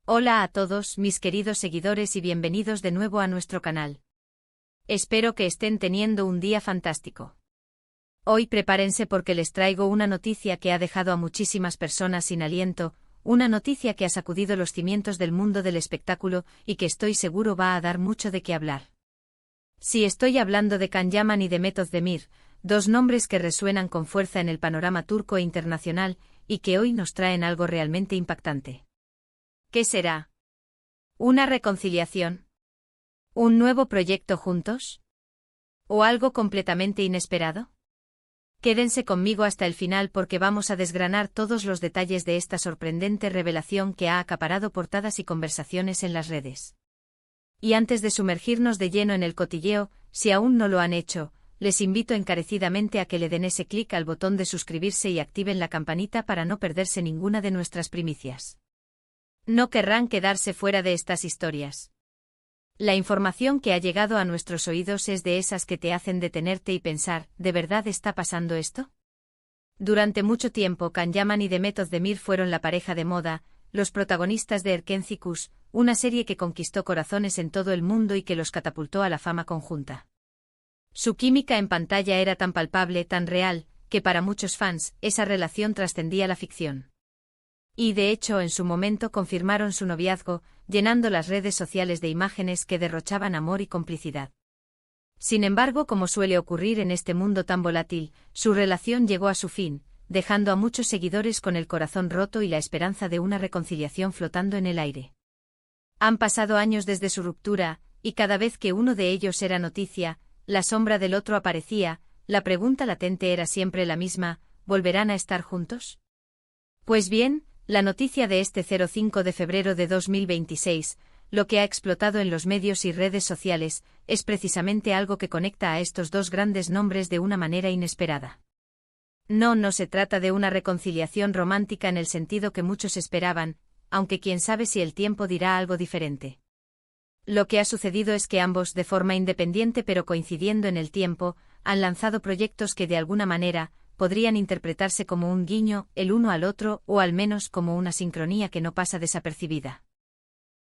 Hola a todos mis queridos seguidores y bienvenidos de nuevo a nuestro canal. Espero que estén teniendo un día fantástico. Hoy prepárense porque les traigo una noticia que ha dejado a muchísimas personas sin aliento, una noticia que ha sacudido los cimientos del mundo del espectáculo y que estoy seguro va a dar mucho de qué hablar. Sí, estoy hablando de Can Yaman y de Demet Özdemir, dos nombres que resuenan con fuerza en el panorama turco e internacional y que hoy nos traen algo realmente impactante. ¿Qué será? ¿Una reconciliación? ¿Un nuevo proyecto juntos? ¿O algo completamente inesperado? Quédense conmigo hasta el final porque vamos a desgranar todos los detalles de esta sorprendente revelación que ha acaparado portadas y conversaciones en las redes. Y antes de sumergirnos de lleno en el cotilleo, si aún no lo han hecho, les invito encarecidamente a que le den ese clic al botón de suscribirse y activen la campanita para no perderse ninguna de nuestras primicias. No querrán quedarse fuera de estas historias. La información que ha llegado a nuestros oídos es de esas que te hacen detenerte y pensar, ¿de verdad está pasando esto? Durante mucho tiempo Can Yaman y Demet Özdemir fueron la pareja de moda, los protagonistas de Erkenci, una serie que conquistó corazones en todo el mundo y que los catapultó a la fama conjunta. Su química en pantalla era tan palpable, tan real, que para muchos fans, esa relación trascendía la ficción. Y de hecho en su momento confirmaron su noviazgo, llenando las redes sociales de imágenes que derrochaban amor y complicidad. Sin embargo, como suele ocurrir en este mundo tan volátil, su relación llegó a su fin, dejando a muchos seguidores con el corazón roto y la esperanza de una reconciliación flotando en el aire. Han pasado años desde su ruptura, y cada vez que uno de ellos era noticia, la sombra del otro aparecía, la pregunta latente era siempre la misma: ¿volverán a estar juntos? Pues bien, la noticia de este 05 de febrero de 2026, lo que ha explotado en los medios y redes sociales, es precisamente algo que conecta a estos dos grandes nombres de una manera inesperada. No se trata de una reconciliación romántica en el sentido que muchos esperaban, aunque quién sabe si el tiempo dirá algo diferente. Lo que ha sucedido es que ambos, de forma independiente pero coincidiendo en el tiempo, han lanzado proyectos que de alguna manera podrían interpretarse como un guiño el uno al otro o al menos como una sincronía que no pasa desapercibida.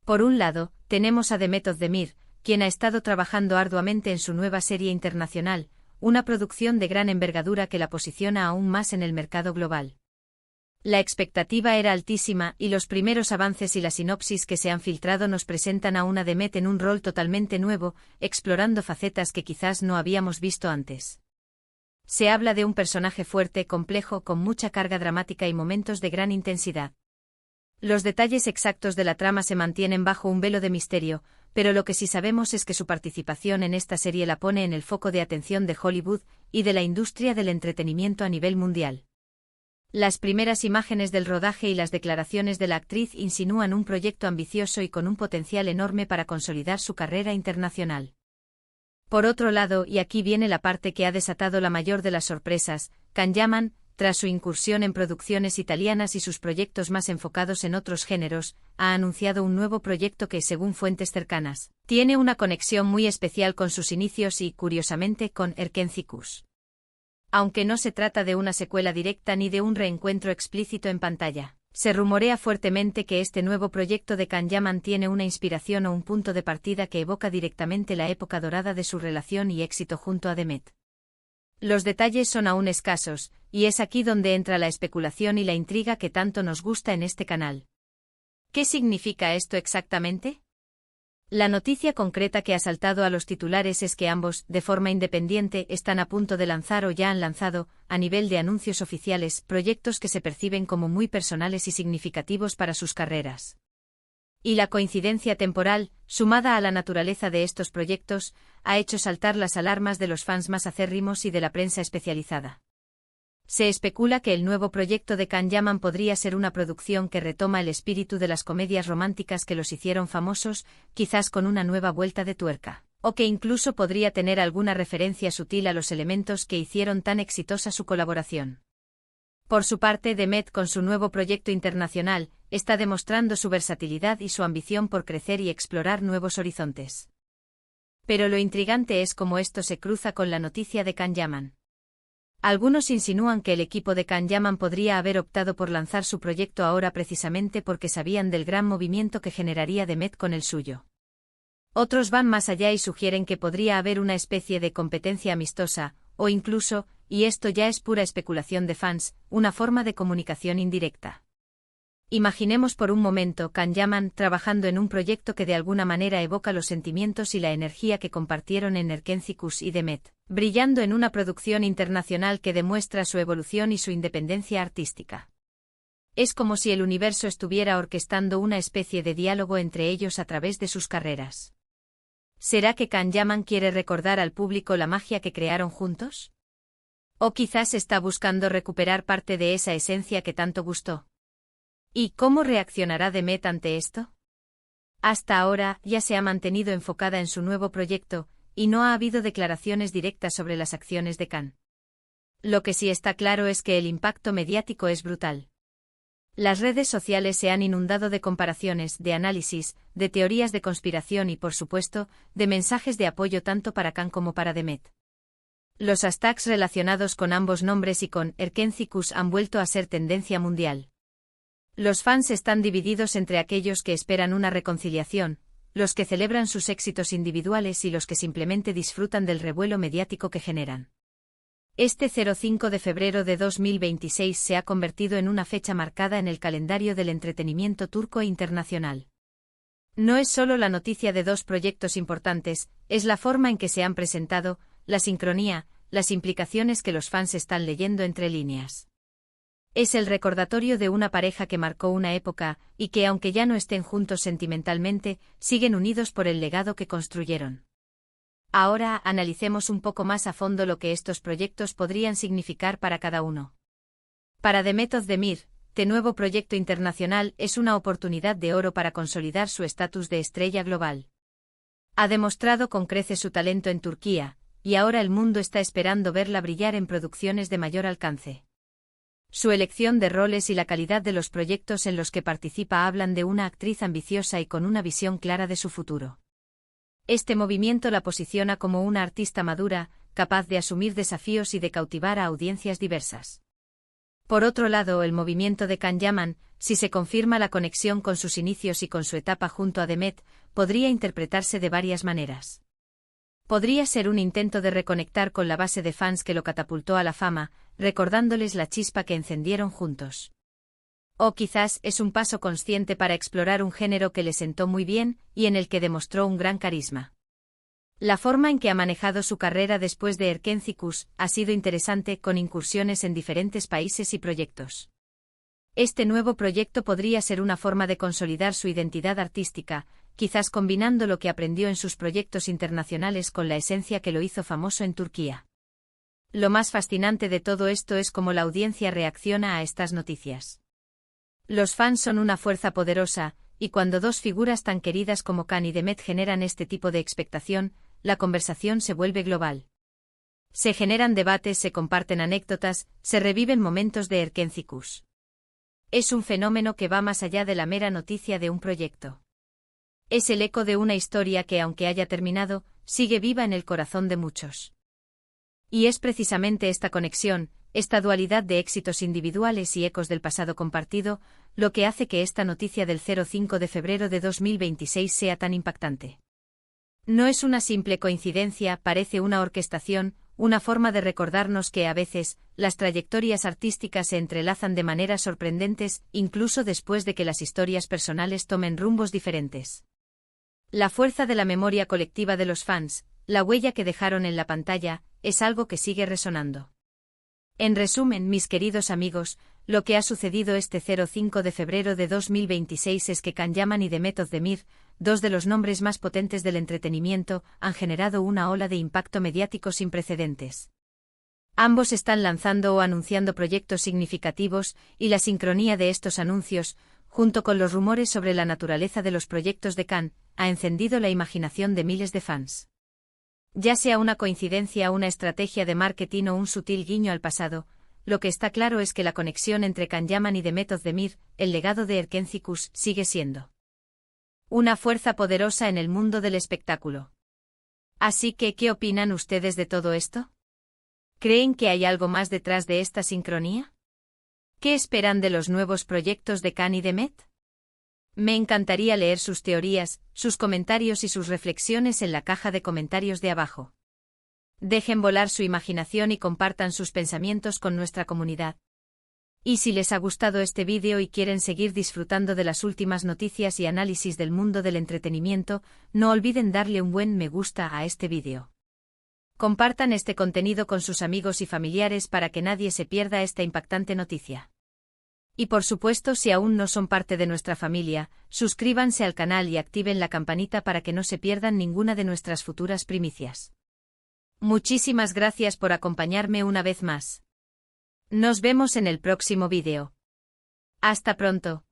Por un lado, tenemos a Demet Özdemir, quien ha estado trabajando arduamente en su nueva serie internacional, una producción de gran envergadura que la posiciona aún más en el mercado global. La expectativa era altísima y los primeros avances y la sinopsis que se han filtrado nos presentan a una Demet en un rol totalmente nuevo, explorando facetas que quizás no habíamos visto antes. Se habla de un personaje fuerte, complejo, con mucha carga dramática y momentos de gran intensidad. Los detalles exactos de la trama se mantienen bajo un velo de misterio, pero lo que sí sabemos es que su participación en esta serie la pone en el foco de atención de Hollywood y de la industria del entretenimiento a nivel mundial. Las primeras imágenes del rodaje y las declaraciones de la actriz insinúan un proyecto ambicioso y con un potencial enorme para consolidar su carrera internacional. Por otro lado, y aquí viene la parte que ha desatado la mayor de las sorpresas, Can Yaman, tras su incursión en producciones italianas y sus proyectos más enfocados en otros géneros, ha anunciado un nuevo proyecto que, según fuentes cercanas, tiene una conexión muy especial con sus inicios y, curiosamente, con Erkenci. Aunque no se trata de una secuela directa ni de un reencuentro explícito en pantalla, se rumorea fuertemente que este nuevo proyecto de Can Yaman tiene una inspiración o un punto de partida que evoca directamente la época dorada de su relación y éxito junto a Demet. Los detalles son aún escasos, y es aquí donde entra la especulación y la intriga que tanto nos gusta en este canal. ¿Qué significa esto exactamente? La noticia concreta que ha saltado a los titulares es que ambos, de forma independiente, están a punto de lanzar o ya han lanzado, a nivel de anuncios oficiales, proyectos que se perciben como muy personales y significativos para sus carreras. Y la coincidencia temporal, sumada a la naturaleza de estos proyectos, ha hecho saltar las alarmas de los fans más acérrimos y de la prensa especializada. Se especula que el nuevo proyecto de Can Yaman podría ser una producción que retoma el espíritu de las comedias románticas que los hicieron famosos, quizás con una nueva vuelta de tuerca, o que incluso podría tener alguna referencia sutil a los elementos que hicieron tan exitosa su colaboración. Por su parte, Demet, con su nuevo proyecto internacional, está demostrando su versatilidad y su ambición por crecer y explorar nuevos horizontes. Pero lo intrigante es cómo esto se cruza con la noticia de Can Yaman. Algunos insinúan que el equipo de Can Yaman podría haber optado por lanzar su proyecto ahora precisamente porque sabían del gran movimiento que generaría Demet con el suyo. Otros van más allá y sugieren que podría haber una especie de competencia amistosa, o incluso, y esto ya es pura especulación de fans, una forma de comunicación indirecta. Imaginemos por un momento Can Yaman trabajando en un proyecto que de alguna manera evoca los sentimientos y la energía que compartieron en Erkencikus y Demet, brillando en una producción internacional que demuestra su evolución y su independencia artística. Es como si el universo estuviera orquestando una especie de diálogo entre ellos a través de sus carreras. ¿Será que Can Yaman quiere recordar al público la magia que crearon juntos? ¿O quizás está buscando recuperar parte de esa esencia que tanto gustó? ¿Y cómo reaccionará Demet ante esto? Hasta ahora, ya se ha mantenido enfocada en su nuevo proyecto, y no ha habido declaraciones directas sobre las acciones de Can. Lo que sí está claro es que el impacto mediático es brutal. Las redes sociales se han inundado de comparaciones, de análisis, de teorías de conspiración y, por supuesto, de mensajes de apoyo tanto para Can como para Demet. Los hashtags relacionados con ambos nombres y con Erkencikus han vuelto a ser tendencia mundial. Los fans están divididos entre aquellos que esperan una reconciliación, los que celebran sus éxitos individuales y los que simplemente disfrutan del revuelo mediático que generan. Este 05 de febrero de 2026 se ha convertido en una fecha marcada en el calendario del entretenimiento turco e internacional. No es solo la noticia de dos proyectos importantes, es la forma en que se han presentado, la sincronía, las implicaciones que los fans están leyendo entre líneas. Es el recordatorio de una pareja que marcó una época, y que aunque ya no estén juntos sentimentalmente, siguen unidos por el legado que construyeron. Ahora analicemos un poco más a fondo lo que estos proyectos podrían significar para cada uno. Para Demet Özdemir, este nuevo proyecto internacional es una oportunidad de oro para consolidar su estatus de estrella global. Ha demostrado con creces su talento en Turquía, y ahora el mundo está esperando verla brillar en producciones de mayor alcance. Su elección de roles y la calidad de los proyectos en los que participa hablan de una actriz ambiciosa y con una visión clara de su futuro. Este movimiento la posiciona como una artista madura, capaz de asumir desafíos y de cautivar a audiencias diversas. Por otro lado, el movimiento de Can Yaman, si se confirma la conexión con sus inicios y con su etapa junto a Demet, podría interpretarse de varias maneras. Podría ser un intento de reconectar con la base de fans que lo catapultó a la fama, recordándoles la chispa que encendieron juntos. O quizás es un paso consciente para explorar un género que le sentó muy bien y en el que demostró un gran carisma. La forma en que ha manejado su carrera después de Erkencikus ha sido interesante, con incursiones en diferentes países y proyectos. Este nuevo proyecto podría ser una forma de consolidar su identidad artística, quizás combinando lo que aprendió en sus proyectos internacionales con la esencia que lo hizo famoso en Turquía. Lo más fascinante de todo esto es cómo la audiencia reacciona a estas noticias. Los fans son una fuerza poderosa, y cuando dos figuras tan queridas como Can y Demet generan este tipo de expectación, la conversación se vuelve global. Se generan debates, se comparten anécdotas, se reviven momentos de Erkencikus. Es un fenómeno que va más allá de la mera noticia de un proyecto. Es el eco de una historia que, aunque haya terminado, sigue viva en el corazón de muchos. Y es precisamente esta conexión, esta dualidad de éxitos individuales y ecos del pasado compartido, lo que hace que esta noticia del 05 de febrero de 2026 sea tan impactante. No es una simple coincidencia, parece una orquestación, una forma de recordarnos que a veces, las trayectorias artísticas se entrelazan de maneras sorprendentes, incluso después de que las historias personales tomen rumbos diferentes. La fuerza de la memoria colectiva de los fans, la huella que dejaron en la pantalla, es algo que sigue resonando. En resumen, mis queridos amigos, lo que ha sucedido este 05 de febrero de 2026 es que Can Yaman y Demet Özdemir, dos de los nombres más potentes del entretenimiento, han generado una ola de impacto mediático sin precedentes. Ambos están lanzando o anunciando proyectos significativos, y la sincronía de estos anuncios, junto con los rumores sobre la naturaleza de los proyectos de Can, ha encendido la imaginación de miles de fans. Ya sea una coincidencia, una estrategia de marketing o un sutil guiño al pasado, lo que está claro es que la conexión entre Can Yaman y Demet Özdemir, el legado de Erkencikus, sigue siendo una fuerza poderosa en el mundo del espectáculo. Así que, ¿qué opinan ustedes de todo esto? ¿Creen que hay algo más detrás de esta sincronía? ¿Qué esperan de los nuevos proyectos de Khan y de Met? Me encantaría leer sus teorías, sus comentarios y sus reflexiones en la caja de comentarios de abajo. Dejen volar su imaginación y compartan sus pensamientos con nuestra comunidad. Y si les ha gustado este vídeo y quieren seguir disfrutando de las últimas noticias y análisis del mundo del entretenimiento, no olviden darle un buen me gusta a este vídeo. Compartan este contenido con sus amigos y familiares para que nadie se pierda esta impactante noticia. Y por supuesto, si aún no son parte de nuestra familia, suscríbanse al canal y activen la campanita para que no se pierdan ninguna de nuestras futuras primicias. Muchísimas gracias por acompañarme una vez más. Nos vemos en el próximo vídeo. Hasta pronto.